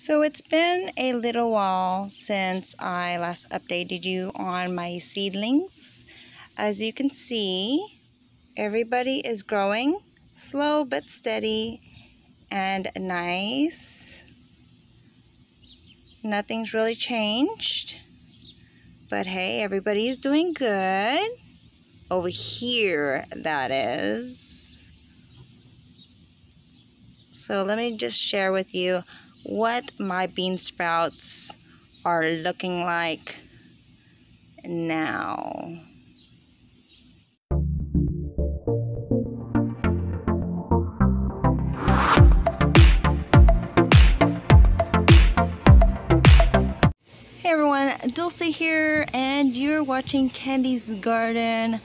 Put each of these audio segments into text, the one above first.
So it's been a little while since I last updated you on my seedlings. As you can see, everybody is growing slow but steady and nice. Nothing's really changed, but hey, everybody is doing good over here, that is. So let me just share with you what my bean sprouts are looking like now. Hey everyone, Dulce here, and you're watching Candy's Garden.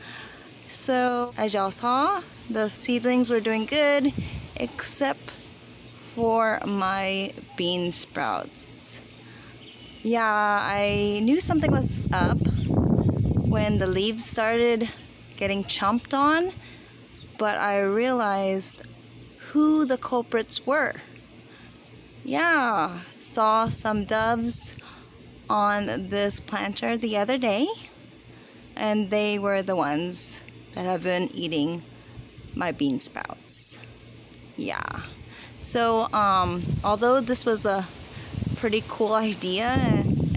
So as y'all saw, the seedlings were doing good except for my bean sprouts. Yeah, I knew something was up when the leaves started getting chomped on, but I realized who the culprits were. Yeah, saw some doves on this planter the other day, and they were the ones that have been eating my bean sprouts. Yeah, so although this was a pretty cool idea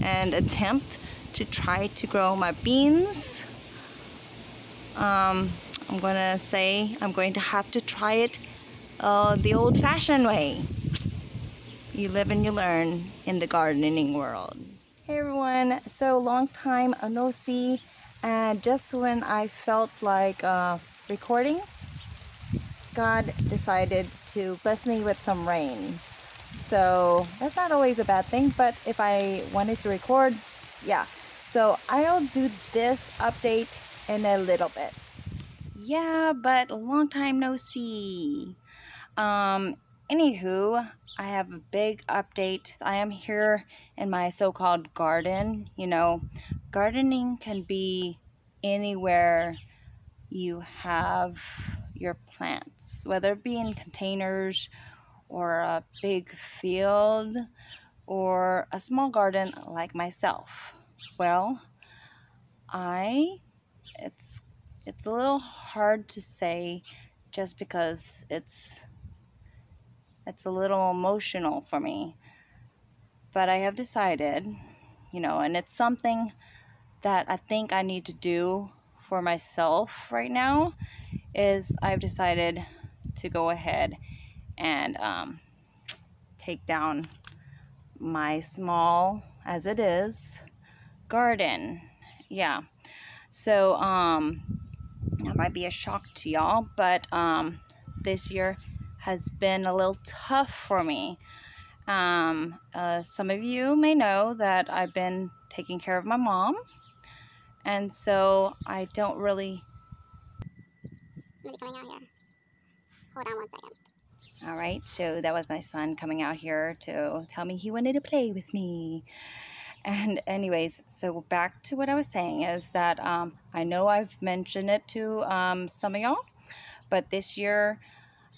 and attempt to try to grow my beans, I'm gonna say I'm going to have to try it the old-fashioned way. You live and you learn in the gardening world. Hey everyone, so long time no see, and just when I felt like recording, God decided to bless me with some rain. So that's not always a bad thing, but if I wanted to record, yeah. So I'll do this update in a little bit. Yeah, but a long time no see. Anywho, I have a big update. I am here in my so-called garden. You know, gardening can be anywhere you have your plants, whether it be in containers or a big field or a small garden like myself. Well, it's a little hard to say just because it's a little emotional for me, but I have decided, you know, and it's something that I think I need to do for myself right now, is I've decided to go ahead and take down my small, as it is, garden. Yeah, so that might be a shock to y'all, but this year has been a little tough for me. Some of you may know that I've been taking care of my mom, and so I don't really... Somebody coming out here. Hold on one second. All right, so that was my son coming out here to tell me he wanted to play with me. And anyways, so back to what I was saying is that I know I've mentioned it to some of y'all, but this year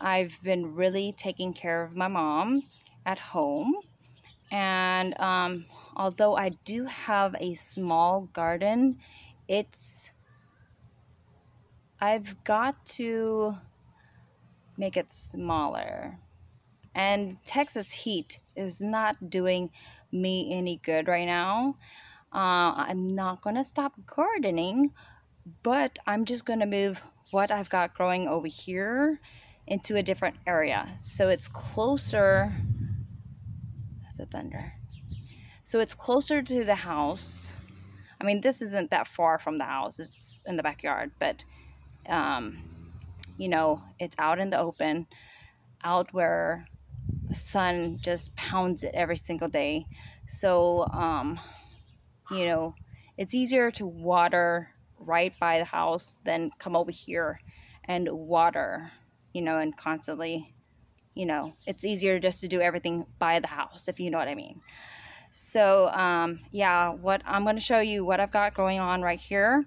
I've been really taking care of my mom at home. And although I do have a small garden, I've got to make it smaller. And Texas heat is not doing me any good right now. I'm not gonna stop gardening, but I'm just gonna move what I've got growing over here into a different area, so it's closer. That's a thunder. So it's closer to the house. I mean, this isn't that far from the house, it's in the backyard, but you know, it's out in the open, out where the sun just pounds it every single day. So you know, it's easier to water right by the house than come over here and water, you know, and constantly, you know, it's easier just to do everything by the house, if you know what I mean. So yeah, what I'm going to show you what I've got going on right here,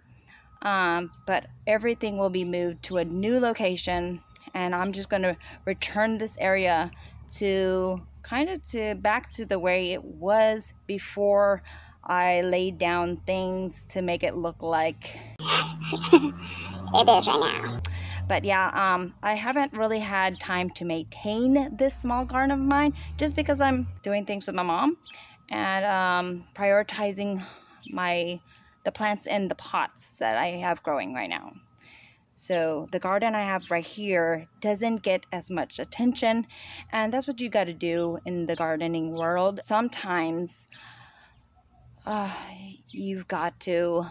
but everything will be moved to a new location, and I'm just going to return this area to kind of back to the way it was before I laid down things to make it look like it is right now. But yeah, I haven't really had time to maintain this small garden of mine just because I'm doing things with my mom and prioritizing the plants in the pots that I have growing right now. So the garden I have right here doesn't get as much attention, and that's what you got to do in the gardening world. Sometimes you've got to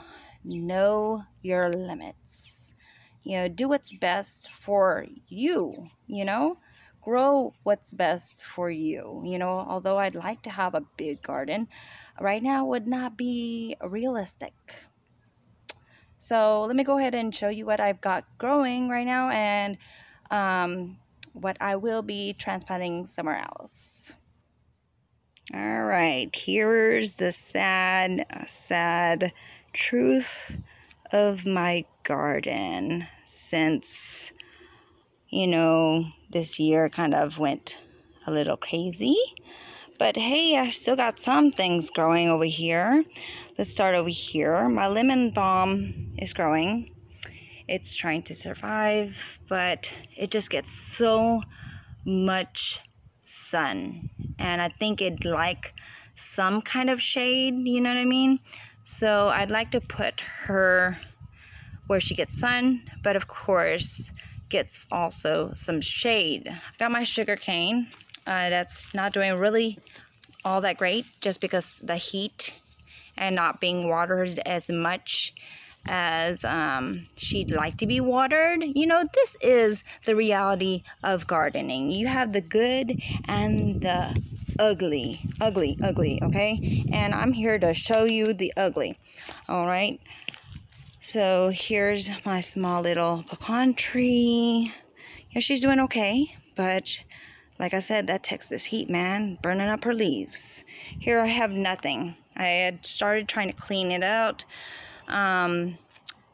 know your limits. You know, do what's best for you, you know? Grow what's best for you. You know, although I'd like to have a big garden, right now would not be realistic. So let me go ahead and show you what I've got growing right now and what I will be transplanting somewhere else. All right, here's the sad truth of my garden since, you know, this year kind of went a little crazy. But hey, I still got some things growing over here. Let's start over here. My lemon balm is growing. It's trying to survive, but it just gets so much sun. And I think it'd like some kind of shade, you know what I mean? So I'd like to put her where she gets sun, but of course gets also some shade. I've got my sugar cane. That's not doing really all that great just because the heat and not being watered as much as she'd like to be watered. You know, this is the reality of gardening. You have the good and the ugly, okay? And I'm here to show you the ugly, all right? So here's my small little pecan tree. Yeah, she's doing okay, but like I said, that Texas heat, man, burning up her leaves. Here I have nothing. I had started trying to clean it out,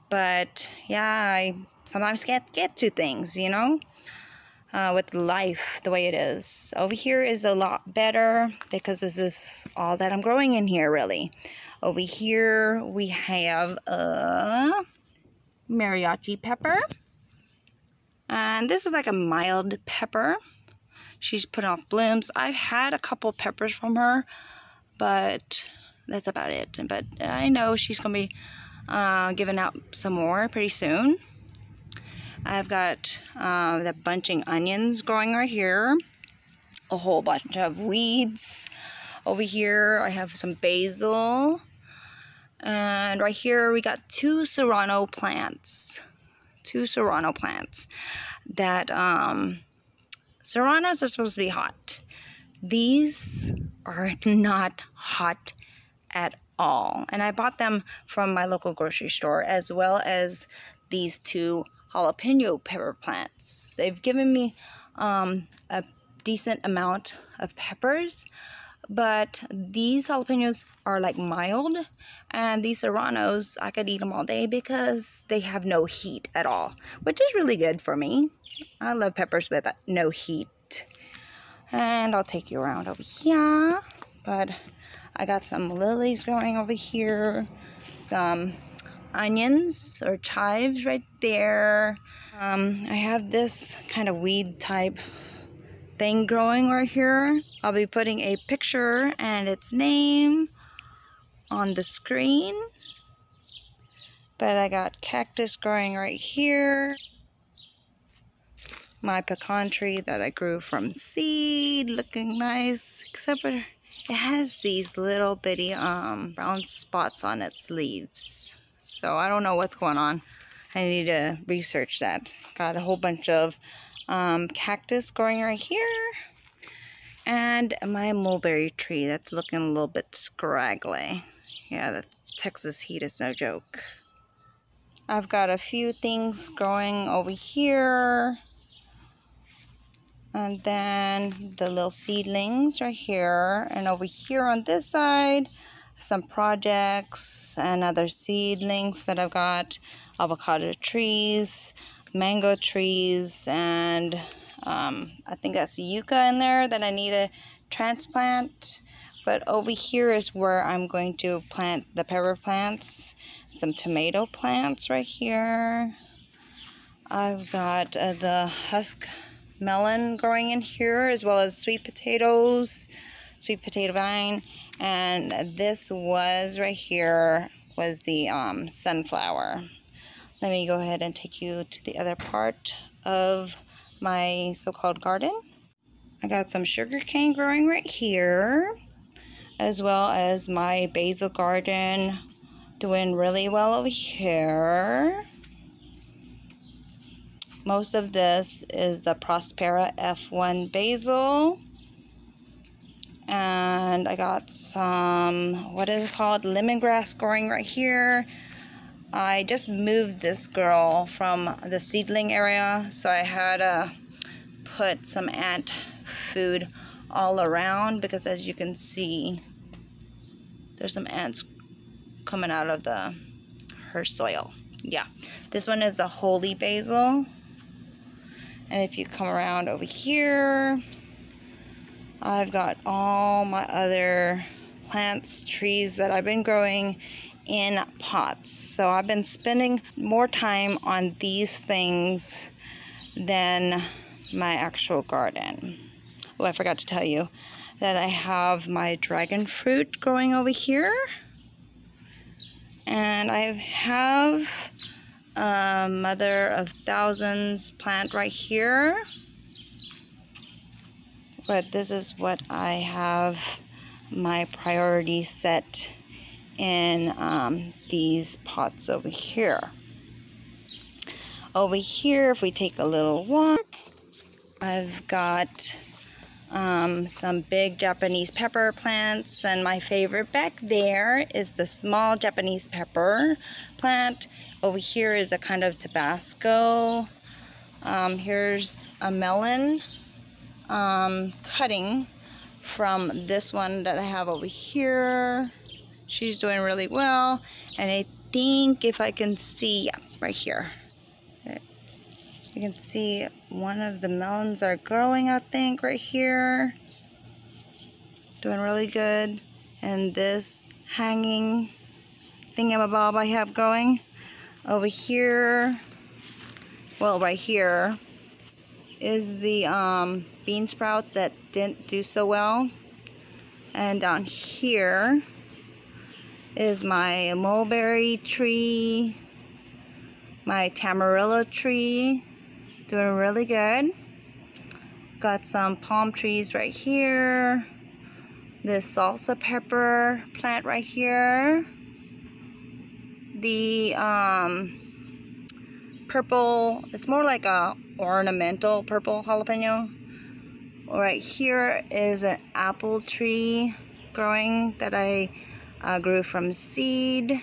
but yeah, I sometimes can't get to things, you know, with life the way it is. Over here is a lot better because this is all that I'm growing in here, really. Over here we have a mariachi pepper, and this is like a mild pepper. She's putting off blooms. I've had a couple peppers from her, but that's about it. But I know she's gonna be giving out some more pretty soon. I've got the bunching onions growing right here, a whole bunch of weeds. Over here I have some basil, and right here we got two serrano plants. That serranos are supposed to be hot. These are not hot at all, and I bought them from my local grocery store, as well as these two jalapeno pepper plants. They've given me a decent amount of peppers, but these jalapenos are like mild, and these serranos, I could eat them all day because they have no heat at all, which is really good for me. I love peppers with no heat. And I'll take you around over here, but I got some lilies growing over here, some onions or chives right there. I have this kind of weed type thing growing right here. I'll be putting a picture and its name on the screen. But I got cactus growing right here. My pecan tree that I grew from seed, looking nice, except for it has these little bitty brown spots on its leaves. So I don't know what's going on. I need to research that. Got a whole bunch of cactus growing right here. And my mulberry tree that's looking a little bit scraggly. Yeah, the Texas heat is no joke. I've got a few things growing over here. And then the little seedlings right here. And over here on this side, some projects and other seedlings that I've got. Avocado trees, mango trees, and I think that's yucca in there that I need to transplant. But over here is where I'm going to plant the pepper plants, some tomato plants right here. I've got the husk melon growing in here, as well as sweet potatoes, sweet potato vine, and this was right here was the sunflower. Let me go ahead and take you to the other part of my so-called garden. I got some sugar cane growing right here, as well as my basil garden doing really well over here. Most of this is the Prospera F1 basil. And I got some, what is it called, lemongrass growing right here. I just moved this girl from the seedling area, so I had to put some ant food all around, because as you can see, there's some ants coming out of her soil. Yeah, this one is the holy basil. And if you come around over here, I've got all my other plants, trees that I've been growing in pots. So I've been spending more time on these things than my actual garden. Oh, I forgot to tell you that I have my dragon fruit growing over here. And I have a mother of thousands plant right here. But this is what I have my priority set in these pots over here. Over here, if we take a little walk, I've got some big Japanese pepper plants, and my favorite back there is the small Japanese pepper plant. Over here is a kind of Tabasco. Here's a melon cutting from this one that I have over here. She's doing really well, and I think if I can see, yeah, right here, you can see one of the melons are growing, I think, right here. Doing really good. And this hanging thingamabob I have going over here, well, right here is the bean sprouts that didn't do so well. And down here is my mulberry tree, my tamarilla tree, doing really good. Got some palm trees right here. This salsa pepper plant right here. The purple, it's more like a ornamental purple jalapeno. Right here is an apple tree growing that I grew from seed.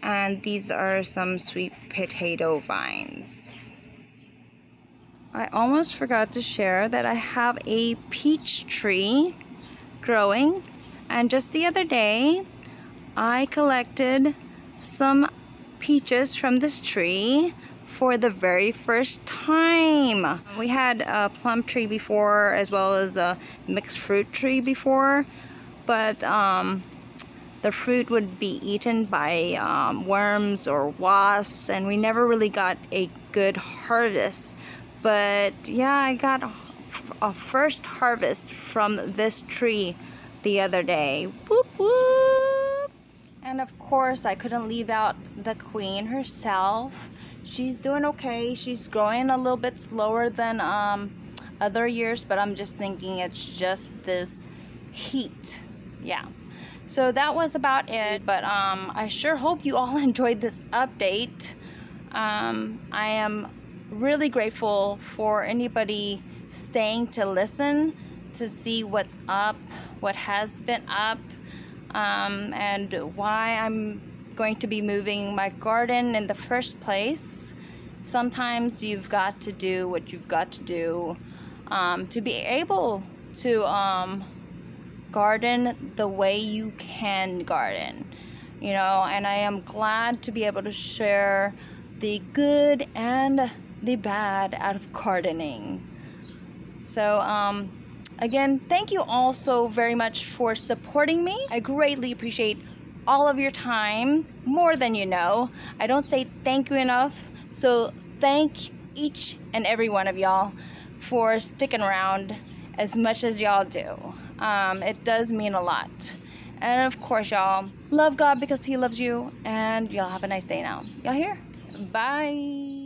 And these are some sweet potato vines. I almost forgot to share that I have a peach tree growing, and just the other day I collected some peaches from this tree for the very first time. We had a plum tree before, as well as a mixed fruit tree before, but the fruit would be eaten by worms or wasps, and we never really got a good harvest. But yeah, I got a first harvest from this tree the other day. Whoop whoop! And of course, I couldn't leave out the queen herself. She's doing okay. She's growing a little bit slower than other years, but I'm just thinking it's just this heat. Yeah. So that was about it, but I sure hope you all enjoyed this update. I am really grateful for anybody staying to listen to see what's up, what has been up, and why I'm going to be moving my garden in the first place. Sometimes you've got to do what you've got to do to be able to garden the way you can garden, you know. And I am glad to be able to share the good and the bad out of gardening. So Again, thank you all so very much for supporting me. I greatly appreciate all of your time, more than you know. I don't say thank you enough, so thank each and every one of y'all for sticking around as much as y'all do. It does mean a lot. And of course, y'all, love God because He loves you, and y'all have a nice day now. Y'all here? Bye.